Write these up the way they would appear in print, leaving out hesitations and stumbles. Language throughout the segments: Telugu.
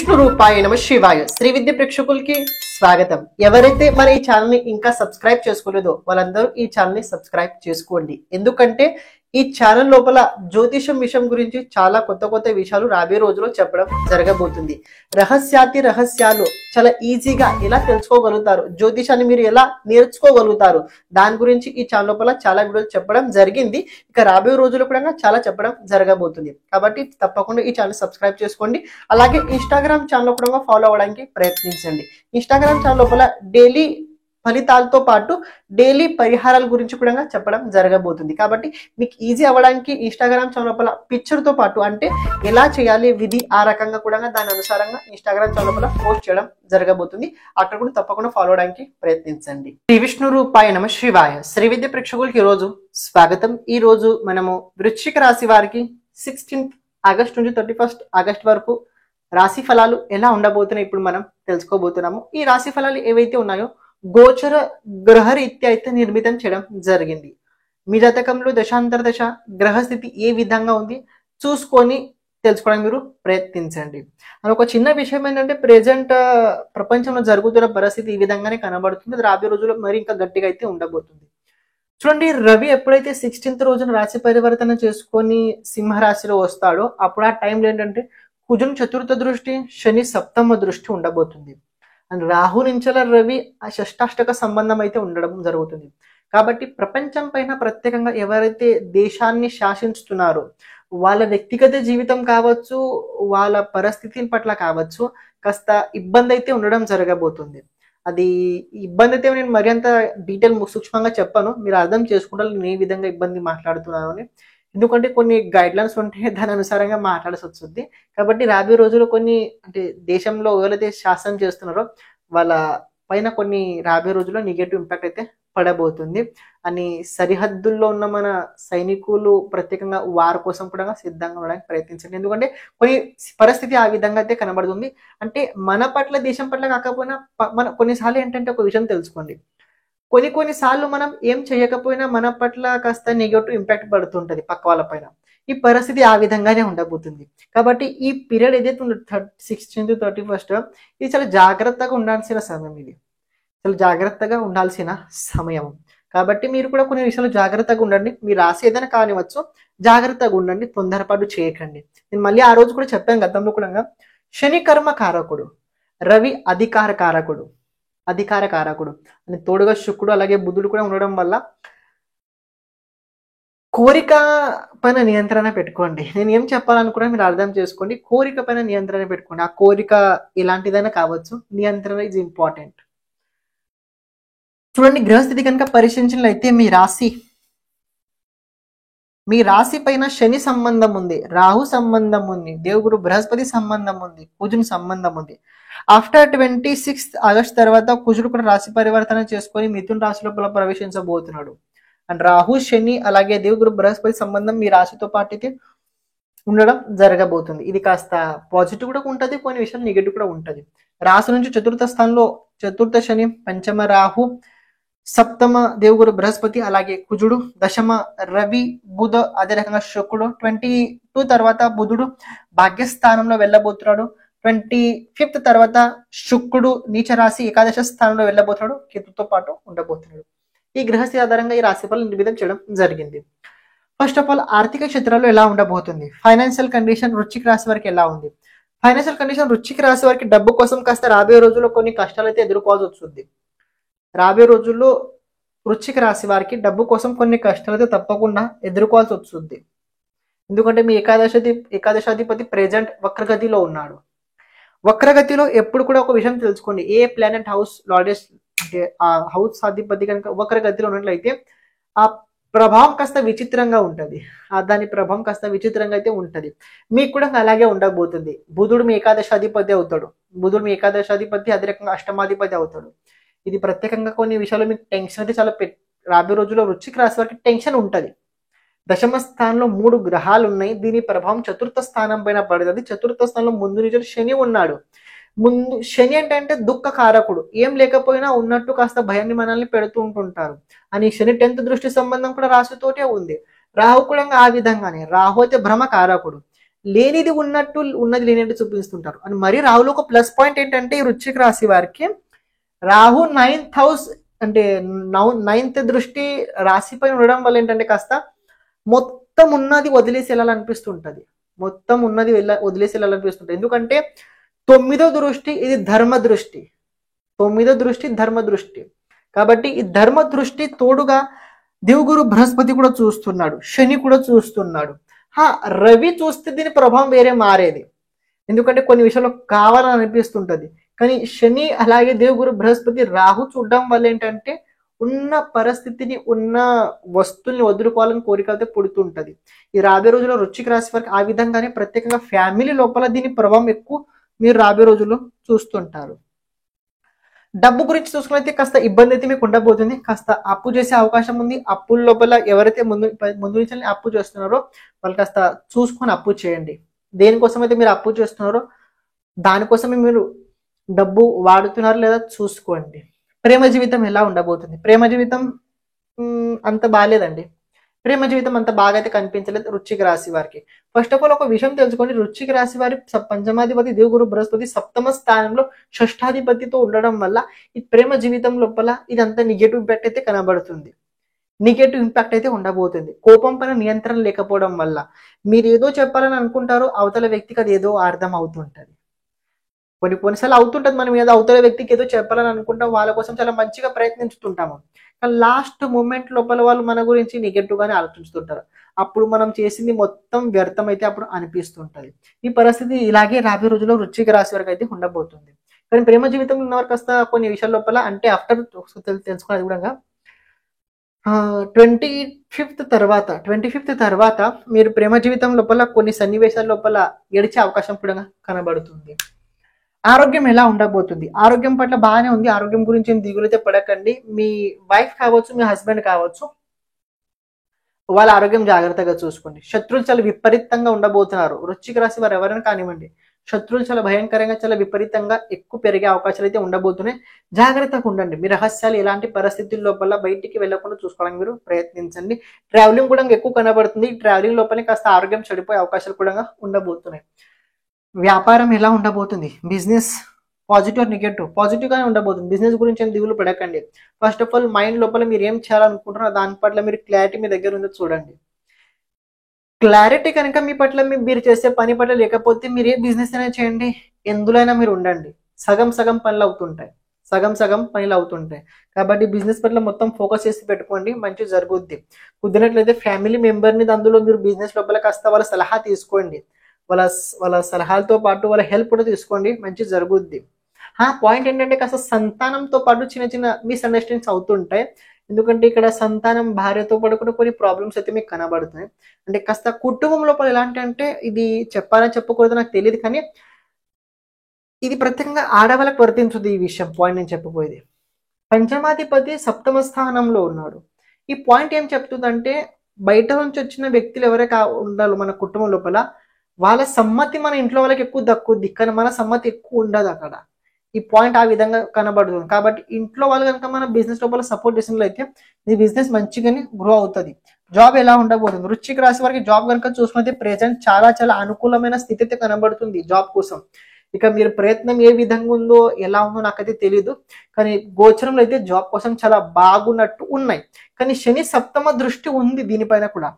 విష్ణు రూపాయ నమ శివాయ శ్రీ విద్య ప్రేక్షకులకి స్వాగతం. ఎవరైతే మన ఈ ఛానల్ ని ఇంకా సబ్స్క్రైబ్ చేసుకోలేదో వాళ్ళందరూ ఈ ఛానల్ ని సబ్స్క్రైబ్ చేసుకోండి. ఎందుకంటే ఈ ఛానల్ లోపల జ్యోతిషం విషయం గురించి చాలా కొత్త కొత్త విషయాలు రాబోయే రోజుల్లో చెప్పడం జరగబోతుంది. రహస్యాలు చాలా ఈజీగా ఎలా తెలుసుకోగలుగుతారు, జ్యోతిషాన్ని మీరు ఎలా నేర్చుకోగలుగుతారు, దాని గురించి ఈ ఛానల్ లోపల చాలా వీడియోలు చెప్పడం జరిగింది. ఇక రాబోయే రోజుల్లో కూడా చాలా చెప్పడం జరగబోతుంది. కాబట్టి తప్పకుండా ఈ ఛానల్ సబ్స్క్రైబ్ చేసుకోండి. అలాగే ఇన్స్టాగ్రామ్ ఛానల్ కూడా ఫాలో అవ్వడానికి ప్రయత్నించండి. ఇన్స్టాగ్రామ్ ఛానల్ లోపల డైలీ ఫలితాలతో పాటు డైలీ పరిహారాల గురించి కూడా చెప్పడం జరగబోతుంది. కాబట్టి మీకు ఈజీ అవ్వడానికి ఇన్స్టాగ్రామ్ ఛానల్ లోపల పిక్చర్ తో పాటు అంటే ఎలా చేయాలి విధి ఆ రకంగా కూడా దాని అనుసారంగా ఇన్స్టాగ్రామ్ ఛానల్ లోపల పోస్ట్ చేయడం జరగబోతుంది. అక్కడ కూడా తప్పకుండా ఫాలో అవడానికి ప్రయత్నించండి. శ్రీ విష్ణు రూపాయ నమ శివాయ శ్రీ విద్య ప్రేక్షకులకి ఈ రోజు స్వాగతం. ఈ రోజు మనము వృశ్చిక రాశి వారికి 16th ఆగస్ట్ నుంచి 31st ఆగస్ట్ వరకు రాశి ఫలాలు ఎలా ఉండబోతున్నాయి ఇప్పుడు మనం తెలుసుకోబోతున్నాము. ఈ రాశి ఫలాలు ఏవైతే ఉన్నాయో గోచర గ్రహరీత్యా అయితే నిర్మితం చేయడం జరిగింది. మీ జాతకంలో దశాంతర దశ గ్రహస్థితి ఏ విధంగా ఉంది చూసుకొని తెలుసుకోవడానికి మీరు ప్రయత్నించండి. అని ఒక చిన్న విషయం ఏంటంటే ప్రెజెంట్ ప్రపంచంలో జరుగుతున్న పరిస్థితి ఈ విధంగానే కనబడుతుంది. అది రాబోయే రోజుల్లో మరి ఇంకా గట్టిగా అయితే ఉండబోతుంది. చూడండి, రవి ఎప్పుడైతే 16th రోజున రాశి పరివర్తన చేసుకొని సింహరాశిలో వస్తాడో అప్పుడు ఆ టైంలో ఏంటంటే కుజుని చతుర్థ దృష్టి, శని సప్తమ దృష్టి ఉండబోతుంది. అండ్ రాహు నుంచెల రవి ఆ షష్టాష్టక సంబంధం అయితే ఉండడం జరుగుతుంది. కాబట్టి ప్రపంచం పైన ప్రత్యేకంగా ఎవరైతే దేశాన్ని శాసించుతున్నారో వాళ్ళ వ్యక్తిగత జీవితం కావచ్చు, వాళ్ళ పరిస్థితి పట్ల కావచ్చు, కాస్త ఇబ్బంది అయితే ఉండడం జరగబోతుంది. అది ఇబ్బంది అయితే నేను మరి అంత డీటెయిల్ సూక్ష్మంగా చెప్పాను, మీరు అర్థం చేసుకుంటారు నేను ఏ విధంగా ఇబ్బంది మాట్లాడుతున్నాను అని. ఎందుకంటే కొన్ని గైడ్ లైన్స్ ఉంటే దాని అనుసారంగా మాట్లాడాల్సి వస్తుంది. కాబట్టి రాబోయే రోజుల్లో కొన్ని అంటే దేశంలో ఎవరైతే శాసనం చేస్తున్నారో వాళ్ళ పైన కొన్ని రాబోయే రోజుల్లో నెగటివ్ ఇంపాక్ట్ అయితే పడబోతుంది. అని సరిహద్దుల్లో ఉన్న మన సైనికులు ప్రత్యేకంగా వారి కోసం కూడా సిద్ధంగా ఉండడానికి ప్రయత్నించండి. ఎందుకంటే కొన్ని పరిస్థితి ఆ విధంగా అయితే కనబడుతుంది. అంటే మన పట్ల దేశం పట్ల కాకపోయినా మన కొన్నిసార్లు ఏంటంటే ఒక విషయం తెలుసుకోండి, కొన్నిసార్లు మనం ఏం చేయకపోయినా మన పట్ల కాస్త నెగటివ్ ఇంపాక్ట్ పడుతుంటది పక్క వాళ్ళ పైన. ఈ పరిస్థితి ఆ విధంగానే ఉండబోతుంది. కాబట్టి ఈ పీరియడ్ ఏదైతే 16th to 31st ఇది చాలా జాగ్రత్తగా ఉండాల్సిన సమయం. ఇది చాలా జాగ్రత్తగా ఉండాల్సిన సమయం. కాబట్టి మీరు కూడా కొన్ని విషయాలు జాగ్రత్తగా ఉండండి. మీ రాశి ఏదైనా కానివచ్చు, జాగ్రత్తగా ఉండండి, తొందరపాటు చేయకండి. నేను మళ్ళీ ఆ రోజు కూడా చెప్పాను గతంలో కూడా, శని కర్మ కారకుడు, రవి అధికార కారకుడు అని తోడుగా శుక్రుడు అలాగే బుధుడు కూడా ఉండడం వల్ల కోరిక పైన నియంత్రణ పెట్టుకోండి. నేను ఏం చెప్పాలనుకున్నా మీరు అర్థం చేసుకోండి. కోరిక పైన నియంత్రణ పెట్టుకోండి. ఆ కోరిక ఎలాంటిదైనా కావచ్చు, నియంత్రణ ఇస్ ఇంపార్టెంట్. చూడండి, గ్రహస్థితి కనుక పరిశీలించినట్లయితే మీ రాశి పైన శని సంబంధం ఉంది, రాహు సంబంధం ఉంది, దేవుగురు బృహస్పతి సంబంధం ఉంది, కుజుని సంబంధం ఉంది. ఆఫ్టర్ 26th ఆగస్ట్ తర్వాత కుజుడు కూడా రాశి పరివర్తన చేసుకొని మిథున రాశి లోపల ప్రవేశించబోతున్నాడు. అండ్ రాహు, శని అలాగే దేవుగురు బృహస్పతి సంబంధం మీ రాశితో పాటు అయితే ఉండడం జరగబోతుంది. ఇది కాస్త పాజిటివ్ కూడా ఉంటుంది, కొన్ని విషయాలు నెగిటివ్ కూడా ఉంటుంది. రాశి నుంచి చతుర్థ స్థానంలో చతుర్థ శని, పంచమ రాహు, సప్తమ దేవుగురు బృహస్పతి అలాగే కుజుడు, దశమ రవి, బుధ అదే రకంగా శుక్రుడు. 22 తర్వాత బుధుడు భాగ్యస్థానంలో వెళ్ళబోతున్నాడు. 25th తర్వాత శుక్రుడు నీచ రాశి ఏకాదశ స్థానంలో వెళ్ళబోతున్నాడు, కేతుతో పాటు ఉండబోతున్నాడు. ఈ గ్రహస్థితి ఆధారంగా ఈ రాశి ఫలం నిర్మితం చేయడం జరిగింది. ఫస్ట్ ఆఫ్ ఆల్ ఆర్థిక క్షేత్రాల్లో ఎలా ఉండబోతుంది, ఫైనాన్షియల్ కండిషన్ వృశ్చిక రాశి వారికి ఎలా ఉంది. ఫైనాన్షియల్ కండిషన్ వృశ్చిక రాశి వారికి డబ్బు కోసం కాస్త రాబోయే రోజుల్లో కొన్ని కష్టాలు అయితే ఎదుర్కోవాల్సి వస్తుంది. రాబోయే రోజుల్లో వృశ్చిక రాశి వారికి డబ్బు కోసం కొన్ని కష్టాలు అయితే తప్పకుండా ఎదుర్కోవాల్సి వస్తుంది. ఎందుకంటే మీ ఏకాదశాధిపతి ప్రెజెంట్ వక్రగతిలో ఉన్నాడు. వక్రగతిలో ఎప్పుడు కూడా ఒక విషయం తెలుసుకోండి, ఏ ప్లానెట్ హౌస్ లార్డెస్ట్ అంటే ఆ హౌస్ అధిపతి కనుక వక్రగతిలో ఉన్నట్లయితే ఆ ప్రభావం కాస్త విచిత్రంగా ఉంటుంది. దాని ప్రభావం కాస్త విచిత్రంగా అయితే ఉంటుంది. మీకు కూడా అలాగే ఉండబోతుంది. బుధుడు మీ ఏకాదశాధిపతి అవుతాడు. అదే రకంగా అష్టమాధిపతి అవుతాడు. ఇది ప్రత్యేకంగా కొన్ని విషయాలు మీకు టెన్షన్ అయితే చాలా రాబోయే రోజుల్లో వృశ్చిక రాశి వారికి టెన్షన్ ఉంటుంది. దశమ స్థానంలో 3 గ్రహాలు ఉన్నాయి. దీని ప్రభావం చతుర్థ స్థానం పైన పడుతుంది. చతుర్థ స్థానంలో ముందు నుంచి శని ఉన్నాడు. శని అంటే దుఃఖ కారకుడు. ఏం లేకపోయినా ఉన్నట్టు కాస్త భయాన్ని మనల్ని పెడుతూ ఉంటుంటారు. అని శని 10th దృష్టి సంబంధం కూడా రాశితోటే ఉంది. రాహు కూడా ఆ విధంగానే. రాహు అయితే భ్రమ కారకుడు. లేనిది ఉన్నట్టు, ఉన్నది లేనిట్టు చూపిస్తుంటారు. అని మరి రాహులో ఒక ప్లస్ పాయింట్ ఏంటంటే ఈ వృశ్చిక రాశి వారికి రాహు 9th హౌస్ అంటే 9th దృష్టి రాశిపై ఉండడం వల్ల ఏంటంటే కాస్త మొత్తం ఉన్నది వదిలేసి వెళ్ళాలనిపిస్తుంటది. మొత్తం ఉన్నది వదిలేసి వెళ్ళాలనిపిస్తుంటది. ఎందుకంటే 9వ దృష్టి ఇది ధర్మ దృష్టి. 9వ దృష్టి ధర్మ దృష్టి. కాబట్టి ఈ ధర్మ దృష్టి తోడుగా దేవగురు బృహస్పతి కూడా చూస్తున్నాడు, శని కూడా చూస్తున్నాడు. రవి చూస్తే దీని ప్రభావం వేరే మారేది. ఎందుకంటే కొన్ని విషయాల్లో కావాలని అనిపిస్తుంటది. కానీ శని అలాగే దేవగురు బృహస్పతి రాహు చూడడం వల్ల ఏంటంటే ఉన్న పరిస్థితిని, ఉన్న వస్తువుల్ని వదులుకోవాలని కోరిక అయితే పుడుతుంటది. ఈ రాబోయే రోజుల్లో వృశ్చిక రాశి వారికి ఆ విధంగానే ప్రత్యేకంగా ఫ్యామిలీ లోపల దీని ప్రభావం ఎక్కువ మీరు రాబోయే రోజుల్లో చూస్తుంటారు. డబ్బు గురించి చూసుకున్నైతే కాస్త ఇబ్బంది అయితే మీకు ఉండబోతుంది. కాస్త అప్పు చేసే అవకాశం ఉంది. అప్పుల లోపల ఎవరైతే ముందు నుంచి అప్పు చేస్తున్నారో వాళ్ళు కాస్త చూసుకొని అప్పు చేయండి. దేనికోసం అయితే మీరు అప్పు చేస్తున్నారో దానికోసమే మీరు డబ్బు వాడుతున్నారు లేదా చూసుకోండి. ప్రేమ జీవితం ఎలా ఉండబోతుంది? ప్రేమ జీవితం అంత బాగాలేదండి. ప్రేమ జీవితం అంత బాగా అయితే కనిపించలేదు వృశ్చిక రాశి వారికి. ఫస్ట్ ఆఫ్ ఆల్ ఒక విషయం తెలుసుకోండి, వృశ్చిక రాశి వారి పంచమాధిపతి దేవగురు బృహస్పతి సప్తమ స్థానంలో షష్ఠాధిపతితో ఉండడం వల్ల ఈ ప్రేమ జీవితం లోపల ఇదంతా నెగటివ్ ఇంపాక్ట్ అయితే కనబడుతుంది. నెగటివ్ ఇంపాక్ట్ అయితే ఉండబోతుంది. కోపం పైన నియంత్రణ లేకపోవడం వల్ల మీరు ఏదో చెప్పాలని అనుకుంటారో అవతల వ్యక్తికి అది ఏదో అర్థం అవుతుంటది. కొన్నిసార్లు అవుతుంటది, మనం ఏదో అవతల వ్యక్తికి ఏదో చెప్పాలని అనుకుంటాం, వాళ్ళ కోసం చాలా మంచిగా ప్రయత్నించుతుంటాము. కానీ లాస్ట్ మూమెంట్ లోపల వాళ్ళు మన గురించి నెగటివ్ గానే ఆలోచిస్తుంటారు. అప్పుడు మనం చేసింది మొత్తం వ్యర్థం అయితే అప్పుడు అనిపిస్తుంటది. ఈ పరిస్థితి ఇలాగే రాబోయే రోజుల్లో వృశ్చిక రాశి వరకు అయితే ఉండబోతుంది. కానీ ప్రేమ జీవితంలో ఉన్నవారు కాస్త కొన్ని విషయాల లోపల అంటే ఆఫ్టర్ తెలుసుకున్నది కూడా 25th తర్వాత మీరు ప్రేమ జీవితం లోపల కొన్ని సన్నివేశాల లోపల ఏడిచే అవకాశం కూడా కనబడుతుంది. ఆరోగ్యం ఎలా ఉండబోతుంది? ఆరోగ్యం పట్ల బాగానే ఉంది. ఆరోగ్యం గురించి ఏం దిగులైతే పడకండి. మీ వైఫ్ కావచ్చు, మీ హస్బెండ్ కావచ్చు, వాళ్ళ ఆరోగ్యం జాగ్రత్తగా చూసుకోండి. శత్రువులు చాలా విపరీతంగా ఉండబోతున్నారు. వృశ్చిక రాశి వారు ఎవరైనా కానివ్వండి, శత్రువులు చాలా భయంకరంగా, చాలా విపరీతంగా ఎక్కువ పెరిగే అవకాశాలు అయితే ఉండబోతున్నాయి. జాగ్రత్తగా ఉండండి. మీ రహస్యాలు ఎలాంటి పరిస్థితుల లోపల బయటికి వెళ్లకుండా చూసుకోవడానికి మీరు ప్రయత్నించండి. ట్రావెలింగ్ కూడా ఎక్కువ కనబడుతుంది. ట్రావెలింగ్ లోపలే కాస్త ఆరోగ్యం చెడిపోయే అవకాశాలు కూడా ఉండబోతున్నాయి. వ్యాపారం ఎలా ఉండబోతుంది? Business positive negative? పాజిటివ్ గానే ఉండబోతుంది. బిజినెస్ గురించి ఏం దిగులు పడకండి. ఫస్ట్ ఆఫ్ ఆల్ మైండ్ లోపల మీరు ఏం చేయాలనుకుంటున్నారో దాని పట్ల మీరు క్లారిటీ మీ దగ్గర ఉందో చూడండి. క్లారిటీ కనుక మీ పట్ల మీరు చేసే పని పట్ల లేకపోతే మీరు ఏ బిజినెస్ అయినా చేయండి, ఎందులైనా మీరు ఉండండి, సగం పనులు అవుతుంటాయి. కాబట్టి బిజినెస్ పట్ల మొత్తం ఫోకస్ చేసి పెట్టుకోండి, మంచి జరుగుద్ది. కుదిరినట్లయితే ఫ్యామిలీ మెంబర్ని అందులో మీరు బిజినెస్ లోపల కాస్త వాళ్ళ సలహా తీసుకోండి. వాళ్ళ సలహాలతో పాటు వాళ్ళ హెల్ప్ కూడా తీసుకోండి, మంచి జరుగుద్ది. పాయింట్ ఏంటంటే కాస్త సంతానంతో పాటు చిన్న మిస్అండర్స్టాండింగ్స్ అవుతుంటాయి. ఎందుకంటే ఇక్కడ సంతానం, భార్యతో పాటు కూడా కొన్ని ప్రాబ్లమ్స్ అయితే మీకు కనబడుతున్నాయి. అంటే కాస్త కుటుంబం లోపల ఎలాంటి అంటే ఇది చెప్పాలని చెప్పకూడదు నాకు తెలియదు, కానీ ఇది ప్రత్యేకంగా ఆడవాళ్ళకి వర్తించుది ఈ విషయం. పాయింట్ నేను చెప్పబోయేది, పంచమాధిపతి సప్తమ స్థానంలో ఉన్నాడు. ఈ పాయింట్ ఏం చెప్తుందంటే బయట నుంచి వచ్చిన వ్యక్తులు ఎవరైతే ఉండాలో మన కుటుంబం లోపల వాళ్ళ సమ్మతి మన ఇంట్లో వాళ్ళకి ఎక్కువ దక్కుద్ది, కానీ మన సమ్మతి ఎక్కువ ఉండదు అక్కడ. ఈ పాయింట్ ఆ విధంగా కనబడుతుంది. కాబట్టి ఇంట్లో వాళ్ళు కనుక మన బిజినెస్ లోపల సపోర్ట్ చేసినట్లయితే ఈ బిజినెస్ మంచిగానే గ్రో అవుతుంది. జాబ్ ఎలా ఉండబోతుంది? వృశ్చిక రాశి వారికి జాబ్ కనుక చూసుకుంటే ప్రెజెంట్ చాలా అనుకూలమైన స్థితి అయితే కనబడుతుంది జాబ్ కోసం. ఇక మీరు ప్రయత్నం ఏ విధంగా ఉందో, ఎలా ఉందో నాకైతే తెలియదు, కానీ గోచరంలో అయితే జాబ్ కోసం చాలా బాగున్నట్టు ఉన్నాయి. కానీ శని సప్తమ దృష్టి ఉంది దీనిపైన కూడా.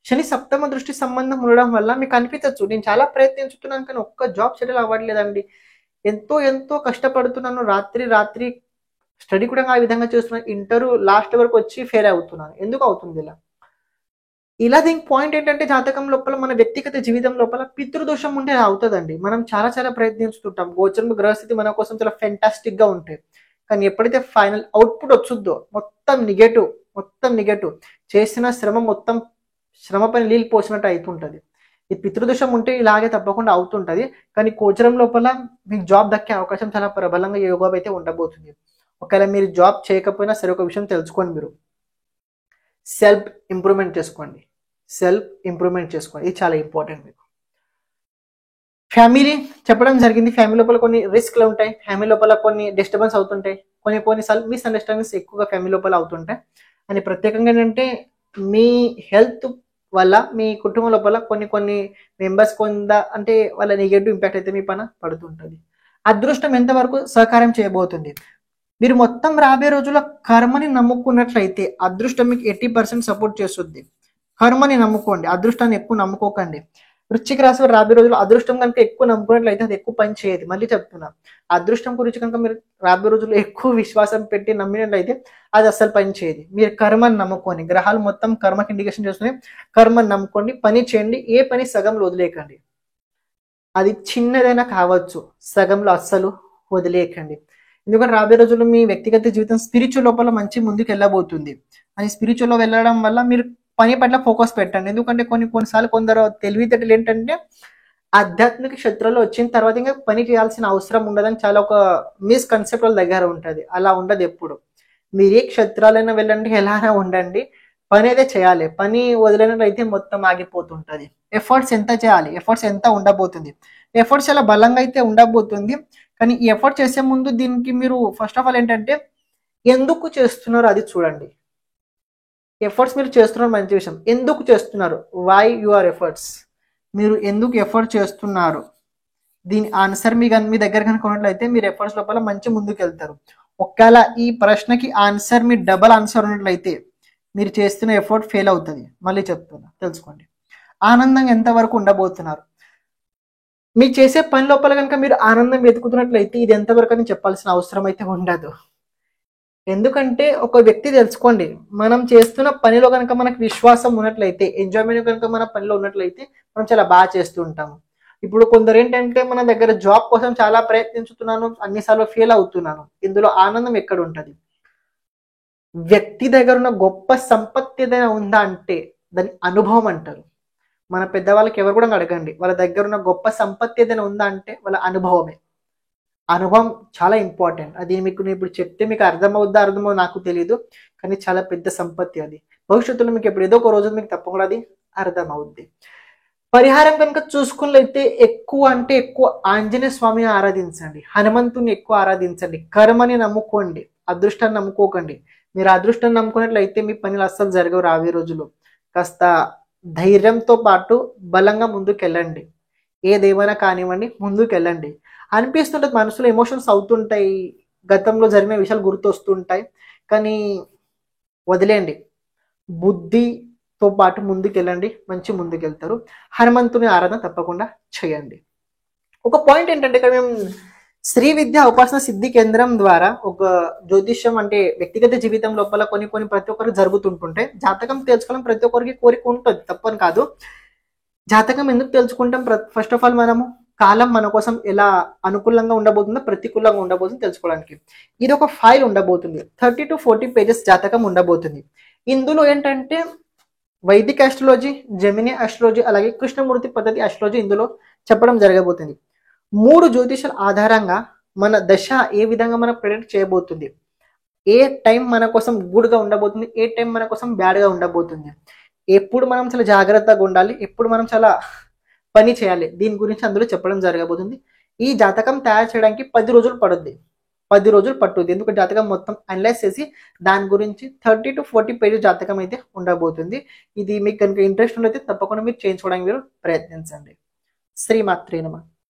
శని సప్తమ దృష్టి సంబంధం ఉండడం వల్ల మీకు అనిపించచ్చు నేను చాలా ప్రయత్నించుతున్నాను కానీ ఒక్క జాబ్ సెటిల్ అవ్వట్లేదండి, ఎంతో కష్టపడుతున్నాను, రాత్రి స్టడీ కూడా ఆ విధంగా చేస్తున్నాను, ఇంటర్వ్యూ లాస్ట్ వరకు వచ్చి ఫెయిల్ అవుతున్నాను, ఎందుకు అవుతుంది ఇలా దీనికి పాయింట్ ఏంటంటే జాతకం లోపల మన వ్యక్తిగత జీవితం లోపల పితృదోషం ఉంటే అవుతుందండి. మనం చాలా ప్రయత్నిస్తుంటాం. గోచరం గ్రహస్థితి మన కోసం చాలా ఫెంటాస్టిక్ గా ఉంటాయి, కానీ ఎప్పుడైతే ఫైనల్ అవుట్పుట్ వచ్చుద్దో మొత్తం నెగటివ్, చేసిన శ్రమ పైన నీళ్ళు పోసినట్టు అవుతుంటది. ఈ పితృదోషం ఉంటే ఇలాగే తప్పకుండా అవుతుంటది. కానీ గోచరం లోపల మీకు జాబ్ దక్కే అవకాశం చాలా ప్రబలంగా యోగం అయితే ఉండబోతుంది. ఒకవేళ మీరు జాబ్ చేయకపోయినా సరే ఒక విషయం తెలుసుకోండి, మీరు సెల్ఫ్ ఇంప్రూవ్మెంట్ చేసుకోండి. ఇది చాలా ఇంపార్టెంట్. మీకు ఫ్యామిలీ చెప్పడం జరిగింది, ఫ్యామిలీ లోపల కొన్ని రిస్క్లు ఉంటాయి, ఫ్యామిలీ లోపల కొన్ని డిస్టర్బెన్స్ అవుతుంటాయి, కొన్నిసార్లు మిస్అండర్స్టాండింగ్స్ ఎక్కువగా ఫ్యామిలీ లోపల అవుతుంటాయి. అని ప్రత్యేకంగా ఏంటంటే మీ హెల్త్ వల్ల మీ కుటుంబం లోపల కొన్ని మెంబర్స్ అంటే వాళ్ళ నెగటివ్ ఇంపాక్ట్ అయితే మీ పైన పడుతుంటుంది. అదృష్టం ఎంతవరకు సహకారం చేయబోతుంది? మీరు మొత్తం రాబోయే రోజుల్లో కర్మని నమ్ముకున్నట్లయితే అదృష్టం మీకు 80% సపోర్ట్ చేస్తుంది. కర్మని నమ్ముకోండి, అదృష్టాన్ని ఎక్కువ నమ్ముకోకండి. వృశ్చిక రాశి వారు రాబోయే రోజుల్లో అదృష్టం కనుక ఎక్కువ నమ్ముకున్నట్లయితే అది ఎక్కువ పని చేయదు. మళ్ళీ చెప్తున్నా, అదృష్టం గురించి కనుక మీరు రాబోయే రోజుల్లో ఎక్కువ విశ్వాసం పెట్టి నమ్మినట్లయితే అది అస్సలు పని చేయదు. మీరు కర్మని నమ్ముకోండి, గ్రహాలు మొత్తం కర్మకి ఇండికేషన్ చేస్తున్నాయి. కర్మని నమ్ముకోండి, పని చేయండి. ఏ పని సగంలో వదిలేయకండి. అది చిన్నదైనా కావచ్చు, సగంలో అస్సలు వదిలేయకండి. ఎందుకంటే రాబోయే రోజుల్లో మీ వ్యక్తిగత జీవితం స్పిరిచువల్ లోపల మంచి ముందుకు వెళ్ళబోతుంది. అని స్పిరిచువల్లో వెళ్ళడం వల్ల మీరు పని పట్ల ఫోకస్ పెట్టండి. ఎందుకంటే కొన్నిసార్లు కొందరు తెలివితేటలు ఏంటంటే ఆధ్యాత్మిక క్షేత్రంలో వచ్చిన తర్వాత ఇంకా పని చేయాల్సిన అవసరం ఉండదని చాలా ఒక మిస్కన్సెప్ట్ వాళ్ళ దగ్గర ఉంటుంది. అలా ఉండదు ఎప్పుడు. మీరు ఏ క్షేత్రాలైనా వెళ్ళండి, ఎలా అయినా ఉండండి, పని అయితే చేయాలి. పని వదిలినట్లయితే మొత్తం ఆగిపోతుంటుంది. ఎఫర్ట్స్ ఎంత చేయాలి, ఎఫర్ట్స్ ఎంత ఉండబోతుంది, ఎఫర్ట్స్ చాలా బలంగా అయితే ఉండబోతుంది. కానీ ఈ ఎఫర్ట్ చేసే ముందు దీనికి మీరు ఫస్ట్ ఆఫ్ ఆల్ ఏంటంటే ఎందుకు చేస్తున్నారు అది చూడండి. ఎఫర్ట్స్ మీరు చేస్తున్నారు మంచి విషయం, ఎందుకు చేస్తున్నారు, వై యువర్ ఎఫర్ట్స్, మీరు ఎందుకు ఎఫర్ట్ చేస్తున్నారు, దీని ఆన్సర్ మీ దగ్గర కనుక ఉన్నట్లయితే మీరు ఎఫర్ట్స్ లోపల మంచి ముందుకు వెళ్తారు. ఒకవేళ ఈ ప్రశ్నకి ఆన్సర్ మీ డబల్ ఆన్సర్ ఉన్నట్లయితే మీరు చేస్తున్న ఎఫర్ట్ ఫెయిల్ అవుతుంది. మళ్ళీ చెప్తున్నా, తెలుసుకోండి. ఆనందంగా ఎంతవరకు ఉండబోతున్నారు, మీరు చేసే పని లోపల కనుక మీరు ఆనందం వెతుకుతున్నట్లయితే ఇది ఎంతవరకు అని చెప్పాల్సిన అవసరం అయితే ఉండదు. ఎందుకంటే ఒక వ్యక్తి తెలుసుకోండి, మనం చేస్తున్న పనిలో కనుక మనకు విశ్వాసం ఉన్నట్లయితే, ఎంజాయ్మెంట్ కనుక మన పనిలో ఉన్నట్లయితే మనం చాలా బాగా చేస్తూ ఉంటాము. ఇప్పుడు కొందరు ఏంటంటే మన దగ్గర జాబ్ కోసం చాలా ప్రయత్నించుతున్నాను, అన్నిసార్లు ఫెయిల్ అవుతున్నాను, ఇందులో ఆనందం ఎక్కడ ఉంటుంది? వ్యక్తి దగ్గర ఉన్న గొప్ప సంపత్తి ఏదైనా ఉందా అంటే దాని అనుభవం అంటారు. మన పెద్దవాళ్ళకి ఎవరు కూడా అడగండి, వాళ్ళ దగ్గర ఉన్న గొప్ప సంపత్తి ఏదైనా ఉందా అంటే వాళ్ళ అనుభవమే. అనుభవం చాలా ఇంపార్టెంట్. అది మీకు నేను ఇప్పుడు చెప్తే మీకు అర్థమవుద్దో నాకు తెలియదు, కానీ చాలా పెద్ద సంపత్తి అది. భవిష్యత్తులో మీకు ఎప్పుడు ఏదో ఒక రోజు మీకు తప్పకుండా అది అర్థమవుద్ది. పరిహారం కనుక చూసుకున్నట్లయితే ఎక్కువ అంటే ఎక్కువ ఆంజనేయ స్వామిని ఆరాధించండి, హనుమంతుని ఎక్కువ ఆరాధించండి. కర్మని నమ్ముకోండి, అదృష్టాన్ని నమ్ముకోకండి. మీరు అదృష్టాన్ని నమ్ముకున్నట్లయితే మీ పనులు అస్సలు జరగవు రాబోయే రోజులు. కాస్త ధైర్యంతో పాటు బలంగా ముందుకెళ్ళండి. ఏదేమైనా కానివ్వండి, ముందుకెళ్ళండి. అనిపిస్తుంటుంది, మనసులో ఎమోషన్స్ అవుతుంటాయి, గతంలో జరిగిన విషయాలు గుర్తొస్తుంటాయి, కానీ వదిలేయండి. బుద్ధితో పాటు ముందుకెళ్ళండి, మంచి ముందుకెళ్తారు. హనుమంతుని ఆరాధన తప్పకుండా చేయండి. ఒక పాయింట్ ఏంటంటే ఇక్కడ మేము శ్రీ విద్య ఉపాసన సిద్ధి కేంద్రం ద్వారా ఒక జ్యోతిష్యం అంటే వ్యక్తిగత జీవితం లోపల కొన్ని ప్రతి ఒక్కరికి జరుగుతుంటుంటాయి. జాతకం తెలుసుకోవడం ప్రతి ఒక్కరికి కోరిక ఉంటుంది, తప్పని కాదు. జాతకం ఎందుకు తెలుసుకుంటాం? ఫస్ట్ ఆఫ్ ఆల్ మనము కాలం మన కోసం ఎలా అనుకూలంగా ఉండబోతుందో ప్రతికూలంగా ఉండబోతుందో తెలుసుకోవడానికి. ఇది ఒక ఫైల్ ఉండబోతుంది, 30 to 40 పేజెస్ జాతకం ఉండబోతుంది. ఇందులో ఏంటంటే వైదిక ఆస్ట్రాలజీ, జెమిని ఆస్ట్రాలజీ, అలాగే కృష్ణమూర్తి పద్ధతి ఆస్ట్రాలజీ ఇందులో చెప్పడం జరగబోతుంది. 3 జ్యోతిషాల ఆధారంగా మన దశ ఏ విధంగా మనం ప్రెడిక్ట్ చేయబోతుంది, ఏ టైం మన కోసం గుడ్గా ఉండబోతుంది, ఏ టైం మన కోసం బ్యాడ్గా ఉండబోతుంది, ఎప్పుడు మనం చాలా జాగ్రత్తగా ఉండాలి, ఎప్పుడు మనం చాలా పని చేయాలి, దీని గురించి అందులో చెప్పడం జరగబోతుంది. ఈ జాతకం తయారు చేయడానికి 10 రోజులు పడుద్ది, 10 రోజులు పట్టుద్ది. ఎందుకంటే జాతకం మొత్తం అనలైజ్ చేసి దాని గురించి 30 to 40 పేజెస్ జాతకం అయితే ఉండబోతుంది. ఇది మీకు కనుక ఇంట్రెస్ట్ ఉన్నట్లయితే తప్పకుండా మీరు చేయించుకోవడానికి మీరు ప్రయత్నించండి. శ్రీమాత్రే నమః.